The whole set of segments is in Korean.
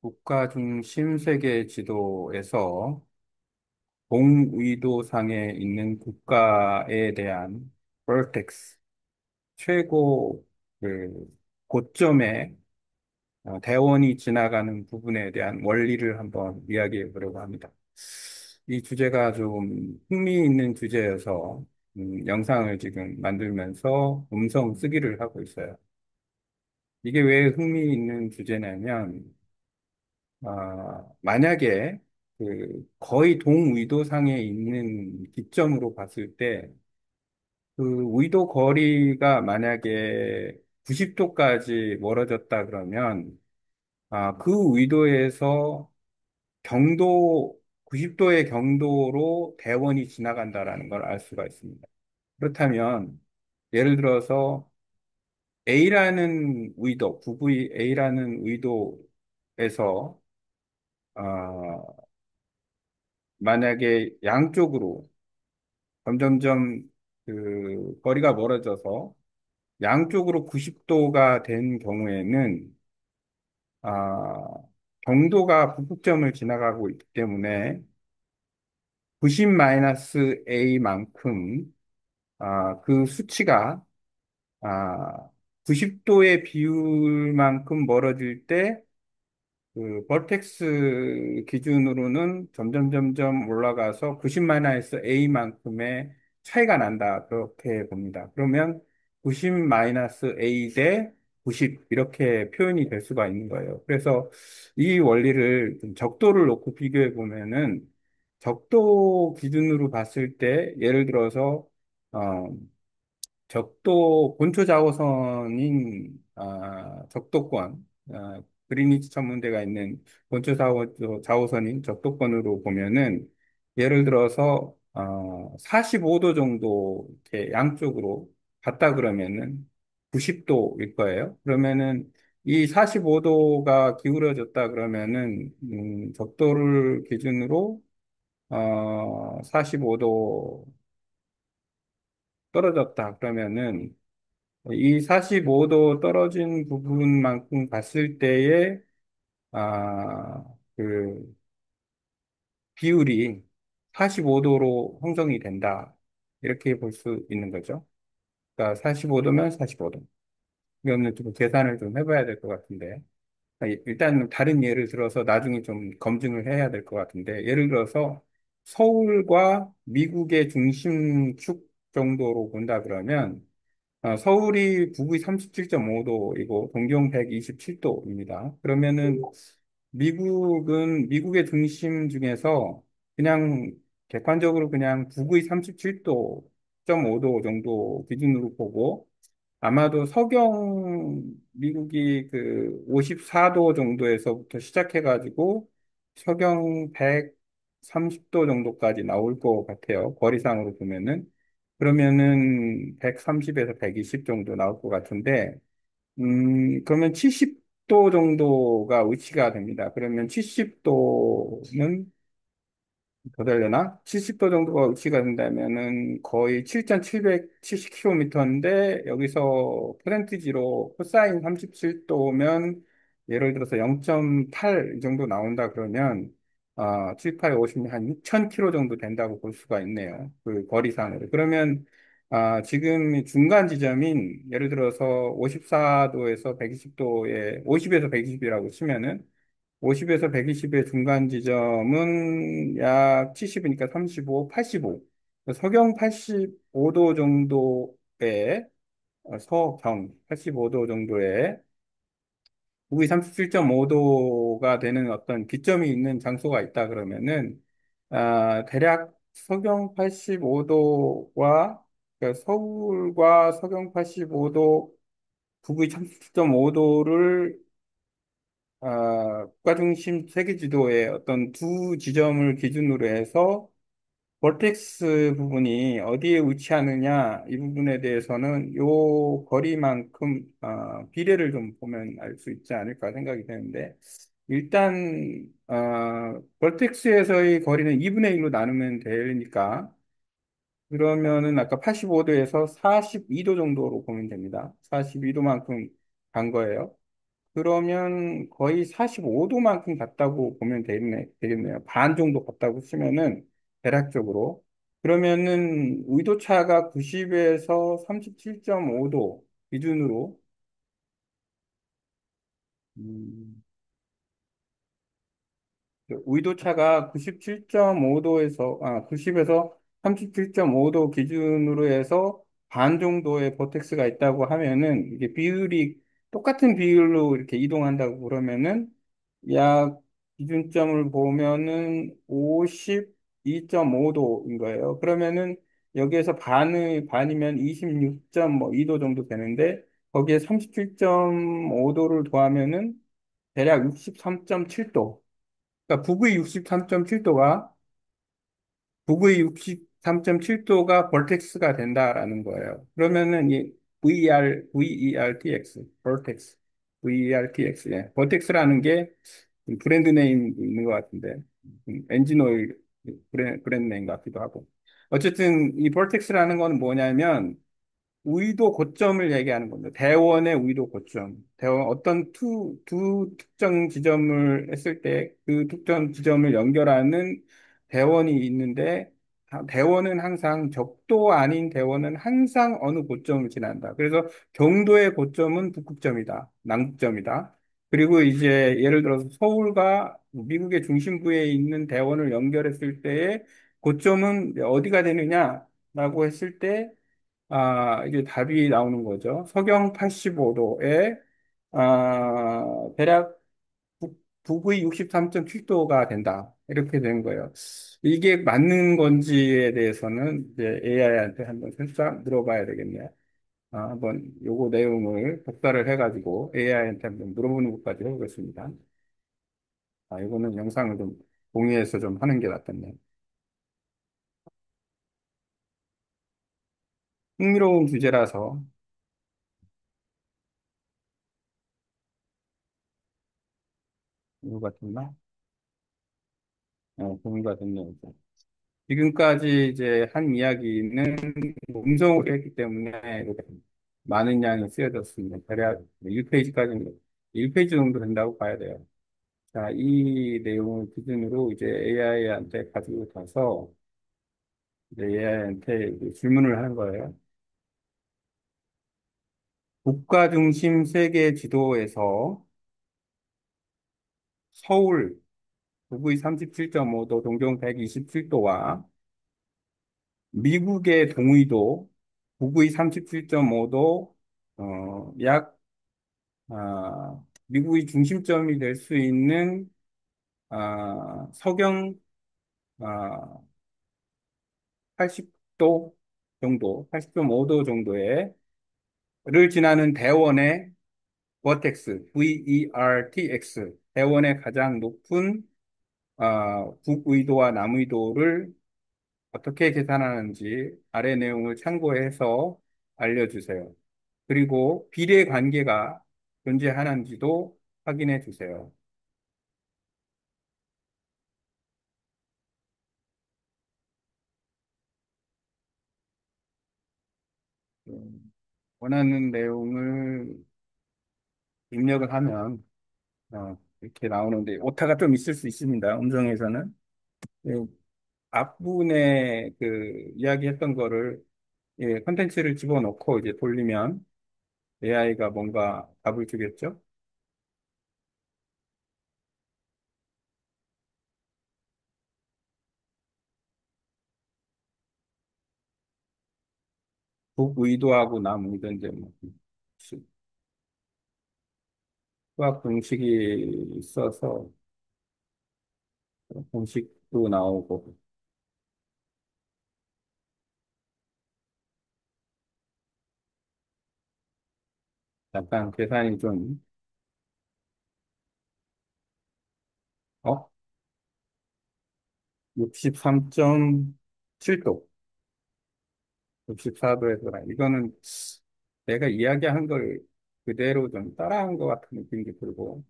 국가 중심 세계 지도에서 동위도상에 있는 국가에 대한 벌텍스, 최고 그 고점에 대원이 지나가는 부분에 대한 원리를 한번 이야기해 보려고 합니다. 이 주제가 좀 흥미있는 주제여서 영상을 지금 만들면서 음성 쓰기를 하고 있어요. 이게 왜 흥미있는 주제냐면 만약에 거의 동위도상에 있는 기점으로 봤을 때, 그 위도 거리가 만약에 90도까지 멀어졌다 그러면, 그 위도에서 경도, 90도의 경도로 대원이 지나간다라는 걸 알 수가 있습니다. 그렇다면, 예를 들어서 A라는 위도, 북위 A라는 위도에서, 만약에 양쪽으로 점점점 거리가 멀어져서 양쪽으로 90도가 된 경우에는 아, 경도가 북극점을 지나가고 있기 때문에 90-A만큼 그 수치가 아, 90도의 비율만큼 멀어질 때 벌텍스 기준으로는 점점 올라가서 90마이너스 A만큼의 차이가 난다. 그렇게 봅니다. 그러면 90마이너스 A 대 90 이렇게 표현이 될 수가 있는 거예요. 그래서 이 원리를 좀 적도를 놓고 비교해 보면은 적도 기준으로 봤을 때 예를 들어서 어, 적도 본초 자오선인 적도권 그리니치 천문대가 있는 본초 자오선인 적도권으로 보면은 예를 들어서 45도 정도 이렇게 양쪽으로 갔다 그러면은 90도일 거예요. 그러면은 이 45도가 기울어졌다 그러면은 적도를 기준으로 45도 떨어졌다 그러면은 이 45도 떨어진 부분만큼 봤을 때의 아, 그 비율이 45도로 형성이 된다. 이렇게 볼 수 있는 거죠. 그러니까 45도면 45도. 이거는 좀 계산을 좀 해봐야 될 것 같은데. 일단 다른 예를 들어서 나중에 좀 검증을 해야 될 것 같은데. 예를 들어서 서울과 미국의 중심축 정도로 본다 그러면 서울이 북위 37.5도이고 동경 127도입니다. 그러면은 미국의 중심 중에서 그냥 객관적으로 그냥 북위 37.5도 정도 기준으로 보고 아마도 미국이 그 54도 정도에서부터 시작해가지고 서경 130도 정도까지 나올 것 같아요. 거리상으로 보면은. 그러면은 130에서 120 정도 나올 것 같은데, 그러면 70도 정도가 위치가 됩니다. 그러면 70도는 더 되려나? 70도 정도가 위치가 된다면은 거의 7,770km인데 여기서 퍼센티지로 코사인 37도면 예를 들어서 0.8 이 정도 나온다 그러면 7, 8, 50, 한 6,000km 정도 된다고 볼 수가 있네요. 그 거리상으로. 그러면 지금 이 중간 지점인 예를 들어서 54도에서 120도에 50에서 120이라고 치면은 50에서 120의 중간 지점은 약 70이니까 35, 85. 서경 85도 정도의 서경 85도 정도의 북위 37.5도가 되는 어떤 기점이 있는 장소가 있다 그러면은 대략 서경 85도와 서울과 서경 85도 북위 37.5도를 국가중심 세계지도의 어떤 두 지점을 기준으로 해서 볼텍스 부분이 어디에 위치하느냐 이 부분에 대해서는 요 거리만큼 비례를 좀 보면 알 수 있지 않을까 생각이 되는데 일단 볼텍스에서의 거리는 2분의 1로 나누면 되니까 그러면은 아까 85도에서 42도 정도로 보면 됩니다. 42도만큼 간 거예요. 그러면 거의 45도만큼 갔다고 보면 되겠네요. 반 정도 갔다고 치면은 대략적으로. 그러면은 의도차가 90에서 37.5도 기준으로 음, 의도차가 90에서 37.5도 기준으로 해서 반 정도의 버텍스가 있다고 하면은 이게 비율이 똑같은 비율로 이렇게 이동한다고 그러면은 약 기준점을 보면은 52.5도인 거예요. 그러면은 여기에서 반이면 26.2도 정도 되는데 거기에 37.5도를 더하면은 대략 63.7도. 그러니까 북의 63.7도가 벌텍스가 된다라는 거예요. 그러면은 이 VERTX, 벌텍스, VERTX, 예. 벌텍스라는 게 브랜드 네임도 있는 것 같은데, 엔진 오일 브랜드 네임 같기도 하고. 어쨌든 이 벌텍스라는 건 뭐냐면 우위도 고점을 얘기하는 겁니다. 대원의 우위도 고점. 어떤 두 특정 지점을 했을 때 그 특정 지점을 연결하는 대원이 있는데, 대원은 항상 적도 아닌 대원은 항상 어느 고점을 지난다. 그래서 경도의 고점은 북극점이다. 남극점이다. 그리고 이제 예를 들어서 서울과 미국의 중심부에 있는 대원을 연결했을 때의 고점은 어디가 되느냐라고 했을 때 이제 답이 나오는 거죠. 서경 85도에, 대략 북의 63.7도가 된다. 이렇게 된 거예요. 이게 맞는 건지에 대해서는 이제 AI한테 한번 살짝 물어봐야 되겠네요. 한번 요거 내용을 복사를 해가지고 AI한테 한번 물어보는 것까지 해보겠습니다. 이거는 영상을 좀 공유해서 좀 하는 게 낫겠네요. 흥미로운 주제라서, 이거 같은가? 공유가 됐네요. 지금까지 이제 한 이야기는 음성으로 했기 때문에 이렇게 많은 양이 쓰여졌습니다. 대략 1페이지까지, 1페이지 정도 된다고 봐야 돼요. 자, 이 내용을 기준으로 이제 AI한테 가지고 가서 이제 AI한테 질문을 하는 거예요. 국가 중심 세계 지도에서 서울 북위 37.5도, 동경 127도와 미국의 동의도 북위 37.5도, 약 미국의 중심점이 될 수 있는 서경 아, 80도 정도, 80.5도 정도의 를 지나는 대원의 버텍스, VERTX, 대원의 가장 높은 북의도와 남의도를 어떻게 계산하는지 아래 내용을 참고해서 알려주세요. 그리고 비례 관계가 존재하는지도 확인해 주세요. 원하는 내용을 입력을 하면 이렇게 나오는데 오타가 좀 있을 수 있습니다. 음성에서는. 예, 앞부분에 그 이야기했던 거를 컨텐츠를 집어넣고 이제 돌리면 AI가 뭔가 답을 주겠죠? 북의도하고 남의도인데 뭐 수학 공식이 있어서 공식도 나오고 약간 계산이 좀 63.7도, 64도에서 이거는 내가 이야기한 걸 그대로 좀 따라한 것 같은 느낌이 들고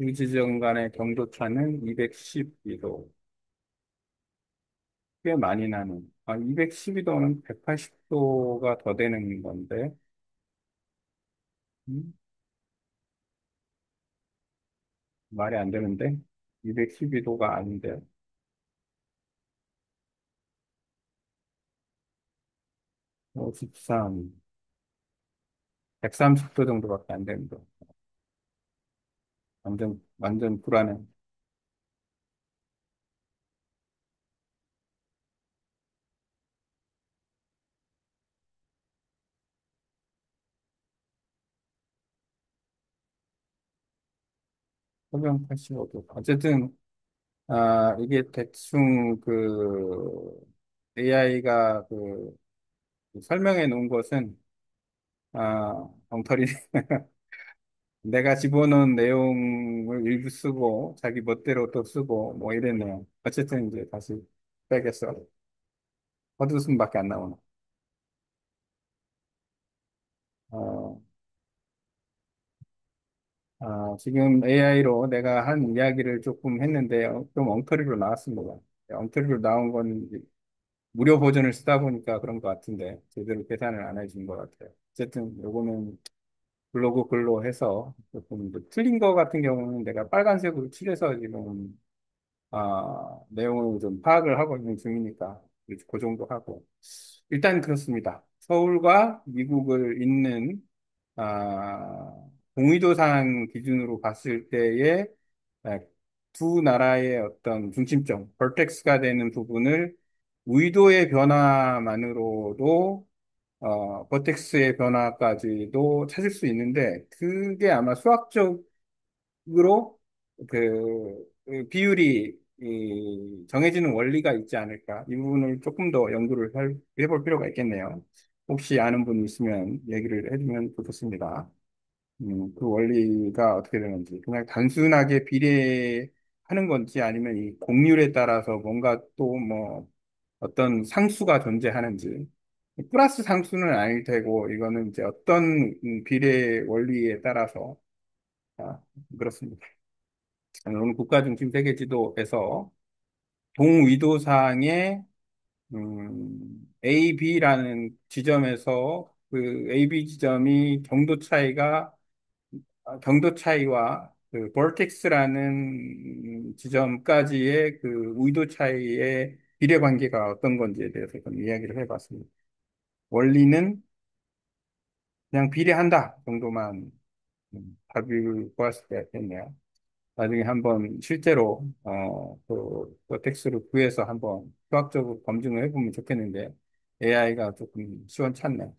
두 지점 간의 경도차는 212도. 꽤 많이 나는. 212도는 180도가 더 되는 건데, 음? 말이 안 되는데? 212도가 아닌데, 53, 130도 정도밖에 안 되는 거. 완전 불안해. 설명 85도. 어쨌든, 이게 대충 AI가 설명해 놓은 것은, 엉터리, 내가 집어넣은 내용을 일부 쓰고, 자기 멋대로 또 쓰고, 뭐 이랬네요. 어쨌든 이제 다시 빼겠어. 헛웃음밖에 안 나오네. 어, 지금 AI로 내가 한 이야기를 조금 했는데, 좀 엉터리로 나왔습니다. 엉터리로 나온 건 이제 무료 버전을 쓰다 보니까 그런 것 같은데, 제대로 계산을 안 해준 것 같아요. 어쨌든 요거는 블로그 글로 해서 조금 이제 틀린 거 같은 경우는 내가 빨간색으로 칠해서 지금 내용을 좀 파악을 하고 있는 중이니까 그 정도 하고 일단 그렇습니다. 서울과 미국을 잇는 동의도상 기준으로 봤을 때의 아, 두 나라의 어떤 중심점, 벌텍스가 되는 부분을 위도의 변화만으로도 버텍스의 변화까지도 찾을 수 있는데 그게 아마 수학적 으로 그 비율이 정해지는 원리가 있지 않을까. 이 부분을 조금 더 연구를 해볼 필요가 있겠네요. 혹시 아는 분이 있으면 얘기를 해주면 좋겠습니다. 그 원리가 어떻게 되는지. 그냥 단순하게 비례하는 건지 아니면 이 곡률에 따라서 뭔가 또 뭐 어떤 상수가 존재하는지. 플러스 상수는 아닐 테고, 이거는 이제 어떤 비례 원리에 따라서, 아, 그렇습니다. 오늘 국가중심 세계지도에서 동위도상의 A, B라는 지점에서 그 A, B 지점이 경도 차이와 그 볼텍스라는 지점까지의 그 위도 차이의 비례 관계가 어떤 건지에 대해서 좀 이야기를 해봤습니다. 원리는 그냥 비례한다 정도만 답을 보았을 때 됐네요. 나중에 한번 실제로 그 텍스트를 구해서 한번 수학적으로 검증을 해보면 좋겠는데 AI가 조금 시원찮네.